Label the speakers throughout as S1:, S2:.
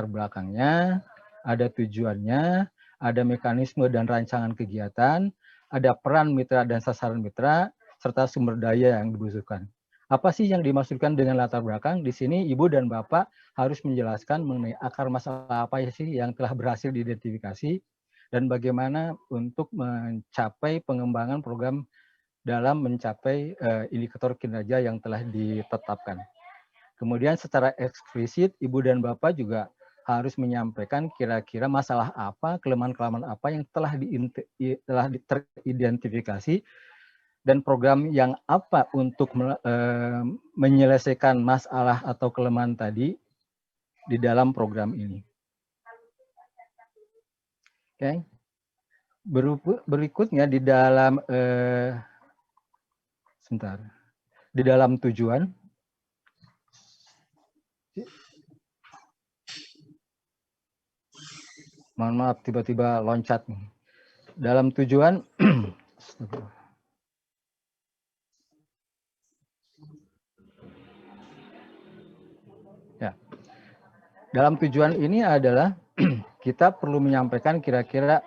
S1: belakangnya, ada tujuannya, ada mekanisme dan rancangan kegiatan, ada peran mitra dan sasaran mitra, serta sumber daya yang dibutuhkan. Apa sih yang dimaksudkan dengan latar belakang? Di sini Ibu dan Bapak harus menjelaskan mengenai akar masalah apa sih yang telah berhasil diidentifikasi dan bagaimana untuk mencapai pengembangan program dalam mencapai indikator kinerja yang telah ditetapkan. Kemudian secara eksplisit Ibu dan Bapak juga harus menyampaikan kira-kira masalah apa, kelemahan-kelemahan apa yang telah teridentifikasi dan program yang apa untuk menyelesaikan masalah atau kelemahan tadi di dalam program ini. Oke. Berikutnya di dalam di dalam tujuan. Mohon maaf, tiba-tiba loncat nih. Dalam tujuan, ya. Dalam tujuan ini adalah kita perlu menyampaikan kira-kira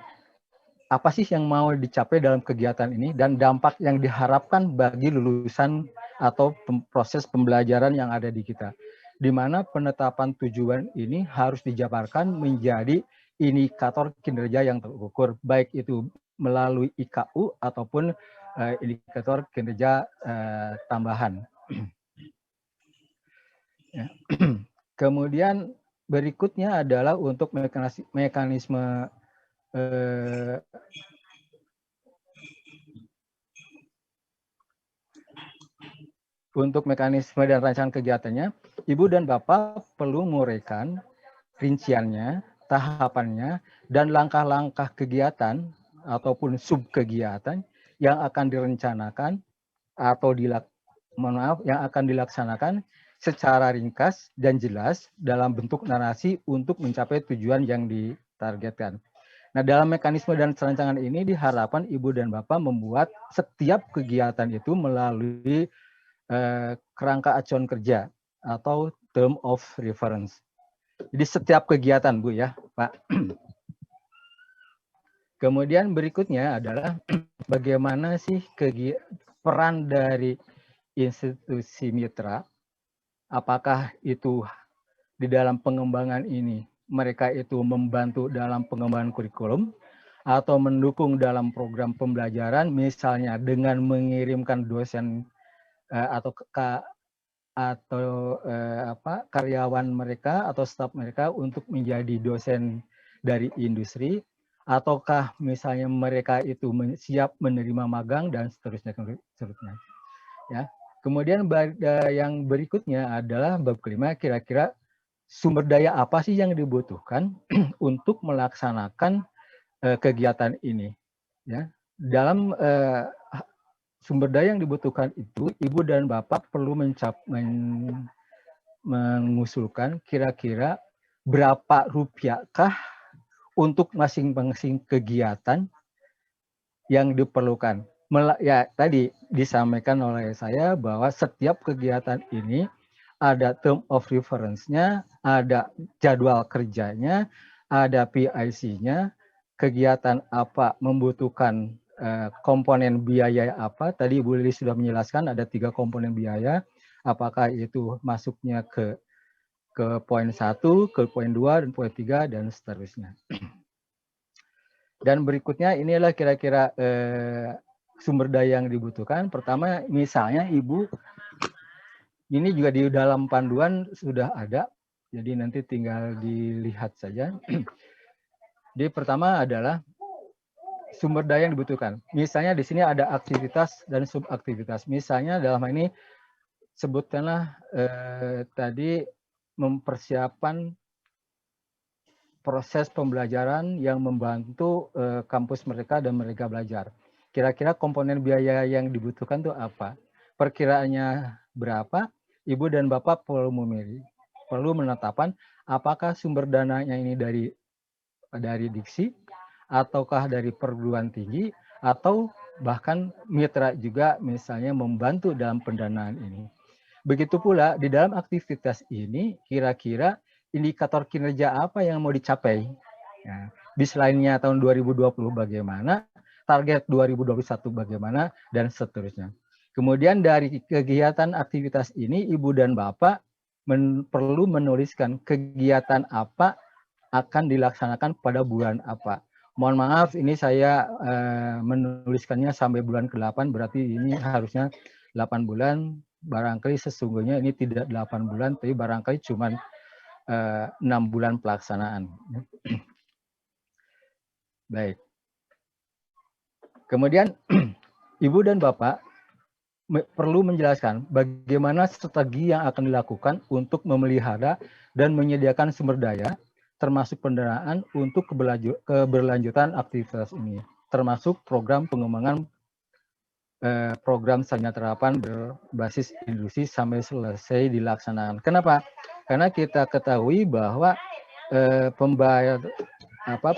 S1: apa sih yang mau dicapai dalam kegiatan ini dan dampak yang diharapkan bagi lulusan atau proses pembelajaran yang ada di kita. Di mana penetapan tujuan ini harus dijabarkan menjadi indikator kinerja yang terukur, baik itu melalui IKU ataupun indikator kinerja tambahan. Kemudian berikutnya adalah untuk mekanisme untuk mekanisme dan rancangan kegiatannya, Ibu dan Bapak perlu menguraikan rinciannya, tahapannya, dan langkah-langkah kegiatan ataupun subkegiatan yang akan direncanakan atau yang akan dilaksanakan secara ringkas dan jelas dalam bentuk narasi untuk mencapai tujuan yang ditargetkan. Nah, dalam mekanisme dan rancangan ini diharapkan Ibu dan Bapak membuat setiap kegiatan itu melalui kerangka acuan kerja atau term of reference. Jadi setiap kegiatan, Bu ya, Pak. Kemudian berikutnya adalah bagaimana sih peran dari institusi mitra. Apakah itu di dalam pengembangan ini mereka itu membantu dalam pengembangan kurikulum atau mendukung dalam program pembelajaran, misalnya dengan mengirimkan dosen atau karyawan mereka atau staf mereka untuk menjadi dosen dari industri, ataukah misalnya mereka itu siap menerima magang dan seterusnya. Ya. Kemudian yang berikutnya adalah bab kelima, kira-kira sumber daya apa sih yang dibutuhkan untuk melaksanakan kegiatan ini. Ya. Dalam sumber daya yang dibutuhkan itu, Ibu dan Bapak perlu mengusulkan kira-kira berapa rupiahkah untuk masing-masing kegiatan yang diperlukan. Ya, tadi disampaikan oleh saya bahwa setiap kegiatan ini ada term of reference-nya, ada jadwal kerjanya, ada PIC-nya, kegiatan apa membutuhkan komponen biaya apa. Tadi Bu Lili sudah menjelaskan ada 3 komponen biaya. Apakah itu masuknya ke poin 1, ke poin 2, dan poin 3, dan seterusnya. Dan berikutnya inilah kira-kira sumber daya yang dibutuhkan. Pertama, misalnya Ibu, ini juga di dalam panduan sudah ada, jadi nanti tinggal dilihat saja. Jadi pertama adalah sumber daya yang dibutuhkan. Misalnya di sini ada aktivitas dan subaktivitas. Misalnya dalam hal ini sebutkanlah tadi mempersiapkan proses pembelajaran yang membantu kampus mereka dan mereka belajar. Kira-kira komponen biaya yang dibutuhkan itu apa? Perkiraannya berapa? Ibu dan Bapak perlu menetapkan apakah sumber dananya ini dari diksi, ataukah dari perguruan tinggi, atau bahkan mitra juga misalnya membantu dalam pendanaan ini. Begitu pula di dalam aktivitas ini kira-kira indikator kinerja apa yang mau dicapai. Ya, baseline-nya tahun 2020 bagaimana, target 2021 bagaimana, dan seterusnya. Kemudian dari kegiatan aktivitas ini, Ibu dan Bapak perlu menuliskan kegiatan apa akan dilaksanakan pada bulan apa. Mohon maaf, ini saya menuliskannya sampai bulan ke-8, berarti ini harusnya 8 bulan. Barangkali sesungguhnya ini tidak 8 bulan, tapi barangkali cuma 6 bulan pelaksanaan. Baik. Kemudian Ibu dan Bapak perlu menjelaskan bagaimana strategi yang akan dilakukan untuk memelihara dan menyediakan sumber daya, termasuk pendanaan untuk keberlanjutan aktivitas ini, termasuk program pengembangan program sarjana terapan berbasis industri sampai selesai dilaksanakan. Kenapa? Karena kita ketahui bahwa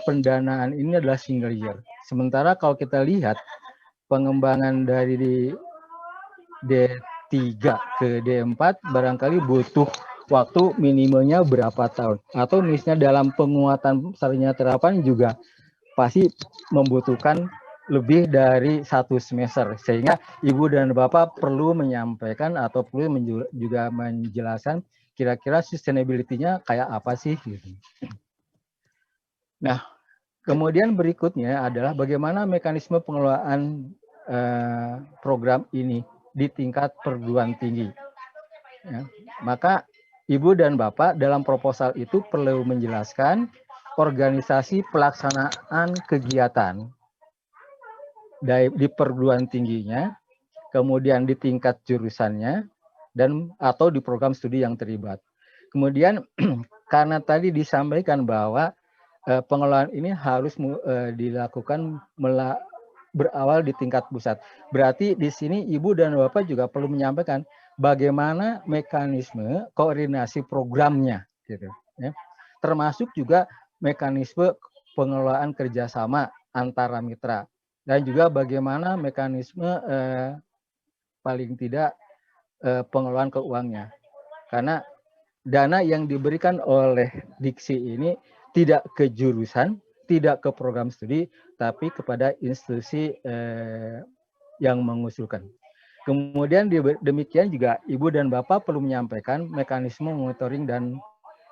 S1: pendanaan ini adalah single year. Sementara kalau kita lihat pengembangan dari D3 ke D4 barangkali butuh waktu minimumnya berapa tahun. Atau misalnya dalam penguatan sarjana terapan juga pasti membutuhkan lebih dari 1 semester, sehingga Ibu dan Bapak perlu menyampaikan atau perlu juga menjelaskan kira-kira sustainability-nya kayak apa sih gitu. Nah, kemudian berikutnya adalah bagaimana mekanisme pengelolaan program ini di tingkat perguruan tinggi. Ya, maka Ibu dan Bapak dalam proposal itu perlu menjelaskan organisasi pelaksanaan kegiatan di perguruan tingginya, kemudian di tingkat jurusannya, dan atau di program studi yang terlibat. Kemudian karena tadi disampaikan bahwa pengelolaan ini harus dilakukan berawal di tingkat pusat. Berarti di sini Ibu dan Bapak juga perlu menyampaikan bagaimana mekanisme koordinasi programnya, gitu, ya. Termasuk juga mekanisme pengelolaan kerjasama antara mitra. Dan juga bagaimana mekanisme paling tidak pengelolaan keuangannya. Karena dana yang diberikan oleh Diksi ini tidak ke jurusan, tidak ke program studi, tapi kepada institusi yang mengusulkan. Kemudian demikian juga Ibu dan Bapak perlu menyampaikan mekanisme monitoring dan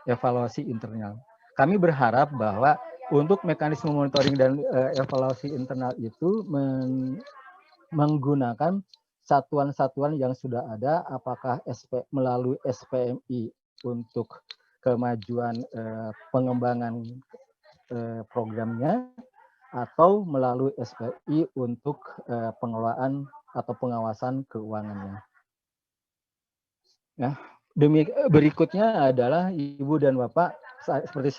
S1: evaluasi internal. Kami berharap bahwa untuk mekanisme monitoring dan evaluasi internal itu menggunakan satuan-satuan yang sudah ada, apakah melalui SPMI untuk kemajuan pengembangan programnya, atau melalui SPI untuk pengelolaan atau pengawasan keuangannya. Nah, berikutnya adalah Ibu dan Bapak, seperti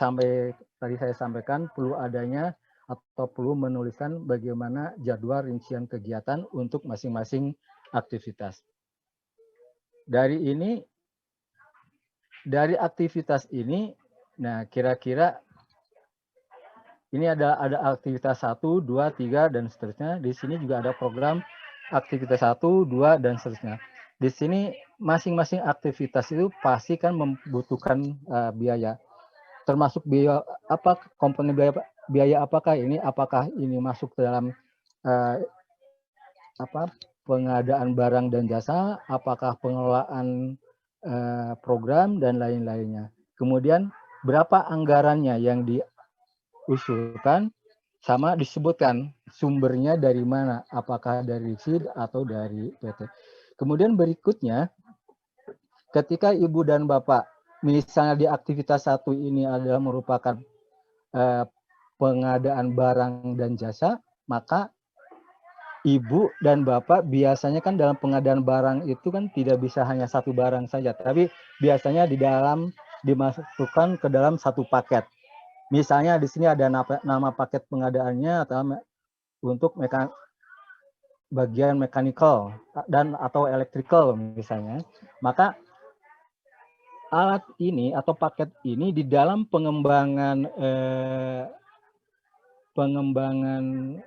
S1: tadi saya sampaikan, perlu adanya atau perlu menuliskan bagaimana jadwal rincian kegiatan untuk masing-masing aktivitas. Dari aktivitas ini, nah kira-kira ini ada aktivitas 1, 2, 3, dan seterusnya. Di sini juga ada program aktivitas 1, 2, dan seterusnya. Di sini masing-masing aktivitas itu pasti kan membutuhkan biaya. Termasuk biaya apa, komponen biaya apakah ini? Apakah ini masuk dalam pengadaan barang dan jasa? Apakah pengelolaan program dan lain-lainnya? Kemudian berapa anggarannya yang diusulkan, sama disebutkan sumbernya dari mana? Apakah dari SID atau dari PT? Kemudian berikutnya, ketika Ibu dan Bapak, misalnya di aktivitas 1 ini adalah merupakan pengadaan barang dan jasa, maka Ibu dan Bapak biasanya kan dalam pengadaan barang itu kan tidak bisa hanya satu barang saja, tapi biasanya dimasukkan ke dalam satu paket. Misalnya di sini ada nama paket pengadaannya untuk bagian mechanical dan atau electrical misalnya, maka alat ini atau paket ini di dalam pengembangan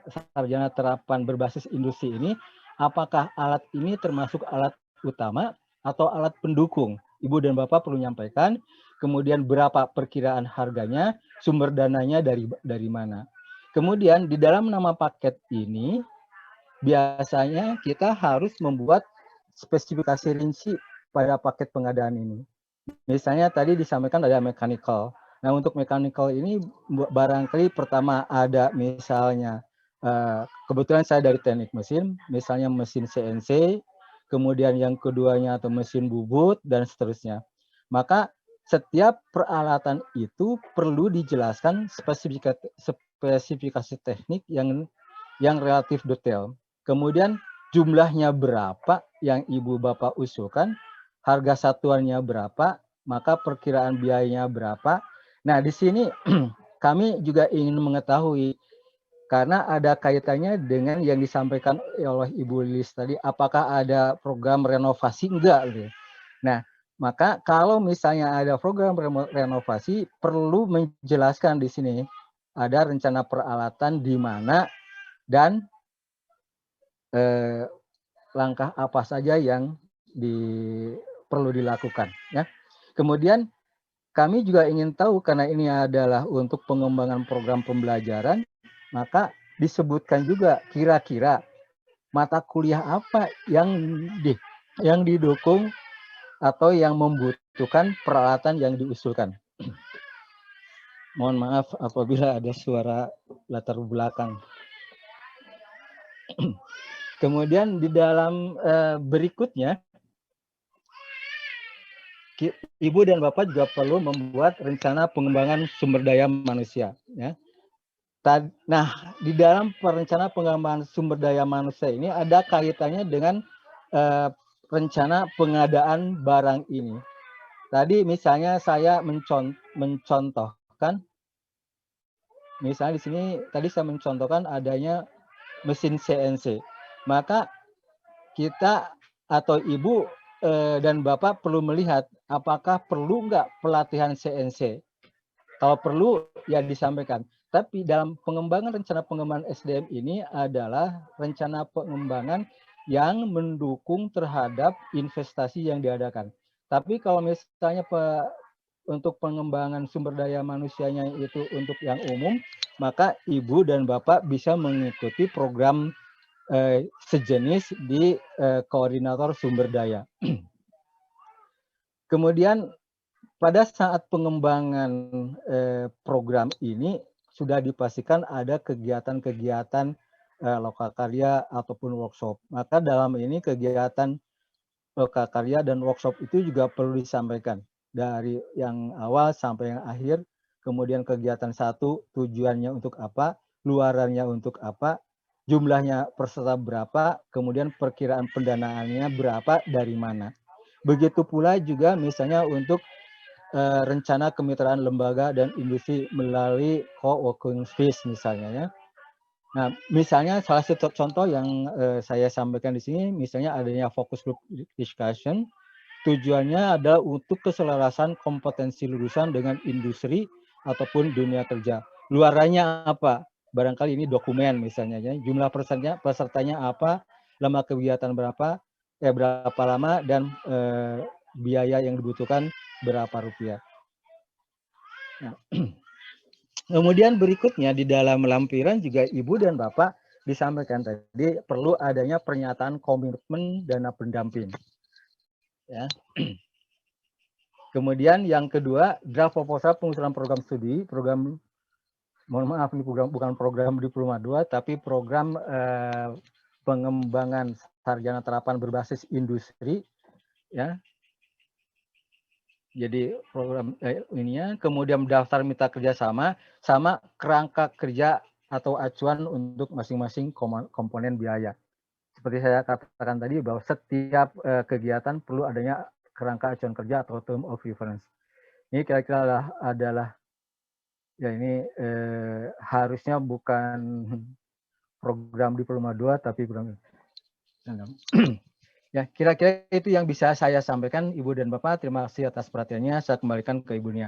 S1: sarjana terapan berbasis industri ini, apakah alat ini termasuk alat utama atau alat pendukung? Ibu dan Bapak perlu menyampaikan. kemudian berapa perkiraan harganya, sumber dananya dari mana. Kemudian di dalam nama paket ini biasanya kita harus membuat spesifikasi rinci pada paket pengadaan ini. Misalnya tadi disampaikan ada mechanical. Nah, untuk mechanical ini barangkali pertama ada misalnya kebetulan saya dari teknik mesin, misalnya mesin CNC, kemudian yang keduanya atau mesin bubut dan seterusnya. Maka setiap peralatan itu perlu dijelaskan spesifikasi teknik yang relatif detail. Kemudian jumlahnya berapa yang Ibu Bapak usulkan, harga satuannya berapa, maka perkiraan biayanya berapa. Nah, di sini kami juga ingin mengetahui, karena ada kaitannya dengan yang disampaikan oleh Ibu Lilis tadi, apakah ada program renovasi enggak gitu. Nah, maka kalau misalnya ada program renovasi, perlu menjelaskan di sini ada rencana peralatan di mana dan langkah apa saja yang perlu dilakukan. Ya. Kemudian kami juga ingin tahu, karena ini adalah untuk pengembangan program pembelajaran, maka disebutkan juga kira-kira mata kuliah apa yang didukung atau yang membutuhkan peralatan yang diusulkan. Mohon maaf apabila ada suara latar belakang. Kemudian di dalam berikutnya, Ibu dan Bapak juga perlu membuat rencana pengembangan sumber daya manusia. Ya. Nah, di dalam rencana pengembangan sumber daya manusia ini ada kaitannya dengan rencana pengadaan barang ini. Tadi misalnya saya mencontohkan, misalnya di sini tadi saya mencontohkan adanya mesin CNC. Maka kita atau Ibu dan Bapak perlu melihat apakah perlu enggak pelatihan CNC. Kalau perlu ya disampaikan. Tapi dalam pengembangan rencana pengembangan SDM ini adalah rencana pengembangan yang mendukung terhadap investasi yang diadakan. Tapi kalau misalnya untuk pengembangan sumber daya manusianya itu untuk yang umum, maka Ibu dan Bapak bisa mengikuti program sejenis di koordinator sumber daya. Kemudian pada saat pengembangan program ini sudah dipastikan ada kegiatan-kegiatan lokakarya ataupun workshop. Maka dalam ini kegiatan lokakarya dan workshop itu juga perlu disampaikan dari yang awal sampai yang akhir. Kemudian kegiatan satu tujuannya untuk apa, luarannya untuk apa, jumlahnya peserta berapa, kemudian perkiraan pendanaannya berapa, dari mana. Begitu pula juga misalnya untuk rencana kemitraan lembaga dan industri melalui co-working space misalnya ya. Nah, misalnya salah satu contoh yang saya sampaikan di sini, misalnya adanya focus group discussion, tujuannya adalah untuk keselarasan kompetensi lulusan dengan industri ataupun dunia kerja. Luarannya apa? Barangkali ini dokumen misalnya ya. Jumlah pesertanya apa? Lama kegiatan berapa? Berapa lama dan biaya yang dibutuhkan berapa rupiah. Nah, kemudian berikutnya di dalam lampiran juga Ibu dan Bapak disampaikan tadi perlu adanya pernyataan komitmen dana pendamping. Ya. Kemudian yang kedua, draft proposal pengusulan program studi, mohon maaf ini bukan program diploma 2, tapi program pengembangan sarjana terapan berbasis industri, ya. Jadi program ininya, kemudian daftar mitra kerjasama, sama kerangka kerja atau acuan untuk masing-masing komponen biaya. Seperti saya katakan tadi bahwa setiap kegiatan perlu adanya kerangka acuan kerja atau term of reference. Ini kira-kira adalah ya ini harusnya bukan program diploma 2 tapi program ya, kira-kira itu yang bisa saya sampaikan Ibu dan Bapak. Terima kasih atas perhatiannya. Saya kembalikan ke Ibu Nia.